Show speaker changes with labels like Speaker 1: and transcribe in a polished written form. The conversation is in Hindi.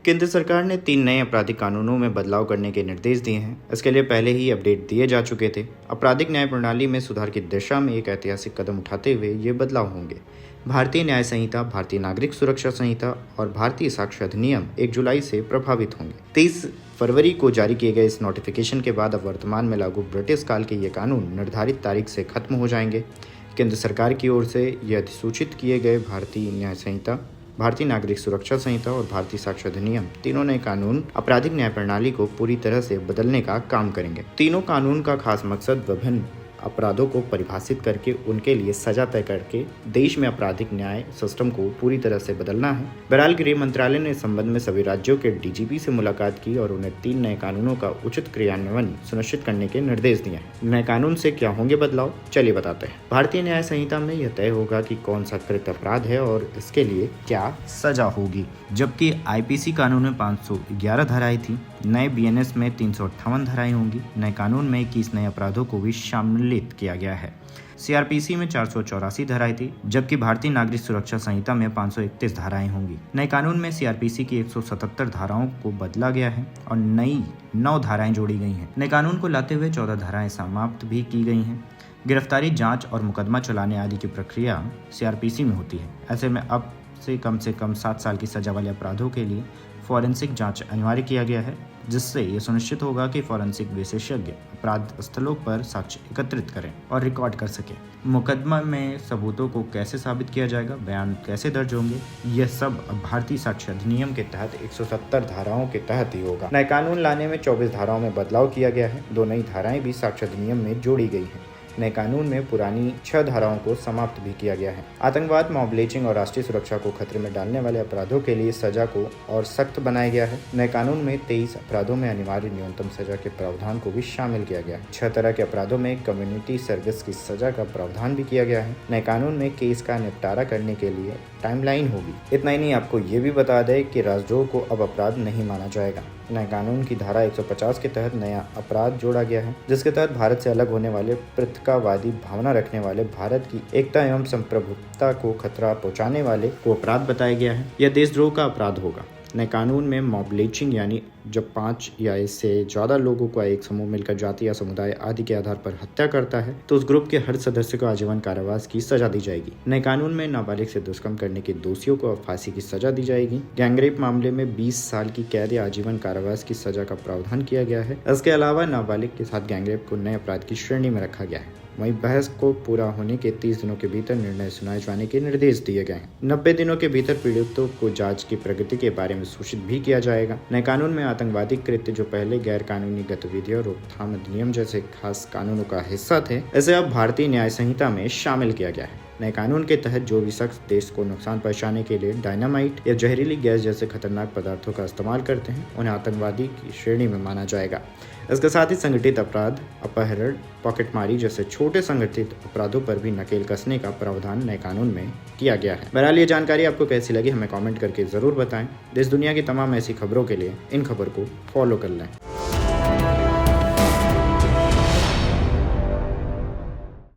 Speaker 1: केंद्र सरकार ने 3 नए आपराधिक कानूनों में बदलाव करने के निर्देश दिए हैं। इसके लिए पहले ही अपडेट दिए जा चुके थे। आपराधिक न्याय प्रणाली में सुधार की दिशा में एक ऐतिहासिक कदम उठाते हुए ये बदलाव होंगे। भारतीय न्याय संहिता, भारतीय नागरिक सुरक्षा संहिता और भारतीय साक्ष्य अधिनियम 1 जुलाई से प्रभावित होंगे। 23 फरवरी को जारी किए गए इस नोटिफिकेशन के बाद अब वर्तमान में लागू ब्रिटिश काल के ये कानून निर्धारित तारीख से खत्म हो जाएंगे। केंद्र सरकार की ओर से ये अधिसूचित किए गए भारतीय न्याय संहिता, भारतीय नागरिक सुरक्षा संहिता और भारतीय साक्ष्य अधिनियम तीनों नए कानून आपराधिक न्याय प्रणाली को पूरी तरह से बदलने का काम करेंगे। तीनों कानून का खास मकसद विभिन्न अपराधों को परिभाषित करके उनके लिए सजा तय करके देश में आपराधिक न्याय सिस्टम को पूरी तरह से बदलना है। बहरहाल गृह मंत्रालय ने इस संबंध में सभी राज्यों के डीजीपी से मुलाकात की और उन्हें 3 नए कानूनों का उचित क्रियान्वयन सुनिश्चित करने के निर्देश दिए हैं। नए कानून से क्या होंगे बदलाव, चलिए बताते हैं। भारतीय न्याय संहिता में यह तय होगा कि कौन सा कृत अपराध है और इसके लिए क्या सजा होगी। जबकि आईपीसी कानून में 511 धाराएं थी, नए बीएनएस में 358 धाराएं होंगी। नए कानून में 21 नए अपराधों को भी शामिलित किया गया है। सीआरपीसी में 484 धाराएं थी, जबकि भारतीय नागरिक सुरक्षा संहिता में 531 धाराएं होंगी। नए कानून में सीआरपीसी की 177 धाराओं को बदला गया है और नई 9 धाराएं जोड़ी गई हैं। नए कानून को लाते हुए 14 धाराएं समाप्त भी की गई हैं। गिरफ्तारी, जांच और मुकदमा चलाने आदि की प्रक्रिया सीआरपीसी में होती है। ऐसे में अब से कम 7 साल की सजा वाले अपराधों के लिए फॉरेंसिक जांच अनिवार्य किया गया है, जिससे ये सुनिश्चित होगा कि फॉरेंसिक विशेषज्ञ अपराध स्थलों पर साक्ष्य एकत्रित करें और रिकॉर्ड कर सकें। मुकदमा में सबूतों को कैसे साबित किया जाएगा, बयान कैसे दर्ज होंगे, यह सब अब भारतीय साक्ष्य अधिनियम के तहत 170 धाराओं के तहत ही होगा। नए कानून लाने में 24 धाराओं में बदलाव किया गया है। 2 नई धाराएं भी साक्ष्य अधिनियम में जोड़ी गई हैं। नए कानून में पुरानी 6 धाराओं को समाप्त भी किया गया है। आतंकवाद, मॉब लिंचिंग और राष्ट्रीय सुरक्षा को खतरे में डालने वाले अपराधों के लिए सजा को और सख्त बनाया गया है। नए कानून में 23 अपराधों में अनिवार्य न्यूनतम सजा के प्रावधान को भी शामिल किया गया है। 6 तरह के अपराधों में कम्युनिटी सर्विस की सजा का प्रावधान भी किया गया है। नए कानून में केस का निपटारा करने के लिए टाइमलाइन होगी। इतना ही नहीं, आपको ये भी बता दें कि राजद्रोह को अब अपराध नहीं माना जाएगा। नए कानून की धारा 150 के तहत नया अपराध जोड़ा गया है, जिसके तहत भारत से अलग होने वाले, पृथकवादी भावना रखने वाले, भारत की एकता एवं संप्रभुता को खतरा पहुंचाने वाले को अपराध बताया गया है। यह देशद्रोह का अपराध होगा। नए कानून में मॉब लिंचिंग, यानी जब 5 या इससे ज्यादा लोगों का एक समूह मिलकर जाति या समुदाय आदि के आधार पर हत्या करता है, तो उस ग्रुप के हर सदस्य को आजीवन कारावास की सजा दी जाएगी। नए कानून में नाबालिग से दुष्कर्म करने के दोषियों को फांसी की सजा दी जाएगी। गैंगरेप मामले में 20 साल की कैद या आजीवन कारावास की सजा का प्रावधान किया गया है। इसके अलावा नाबालिग के साथ गैंगरेप को नए अपराध की श्रेणी में रखा गया है। वहीं बहस को पूरा होने के 30 दिनों के भीतर निर्णय सुनाए जाने के निर्देश दिए गए हैं। 90 दिनों के भीतर पीड़ितों को जांच की प्रगति के बारे में सूचित भी किया जाएगा। नए कानून में आतंकवादी कृत्य, जो पहले गैर कानूनी गतिविधियों और रोकथाम अधिनियम जैसे खास कानूनों का हिस्सा थे, इसे अब भारतीय न्याय संहिता में शामिल किया गया है। नए कानून के तहत जो भी शख्स देश को नुकसान पहुंचाने के लिए डायनामाइट या जहरीली गैस जैसे खतरनाक पदार्थों का इस्तेमाल करते हैं, उन्हें आतंकवादी की श्रेणी में माना जाएगा। इसके साथ ही संगठित अपराध, अपहरण, पॉकेटमारी जैसे छोटे संगठित अपराधों पर भी नकेल कसने का प्रावधान नए कानून में किया गया है। बहरहाल ये जानकारी आपको कैसी लगी, हमें कमेंट करके जरूर बताएं। देश दुनिया की तमाम ऐसी खबरों के लिए इन खबर को फॉलो कर लें।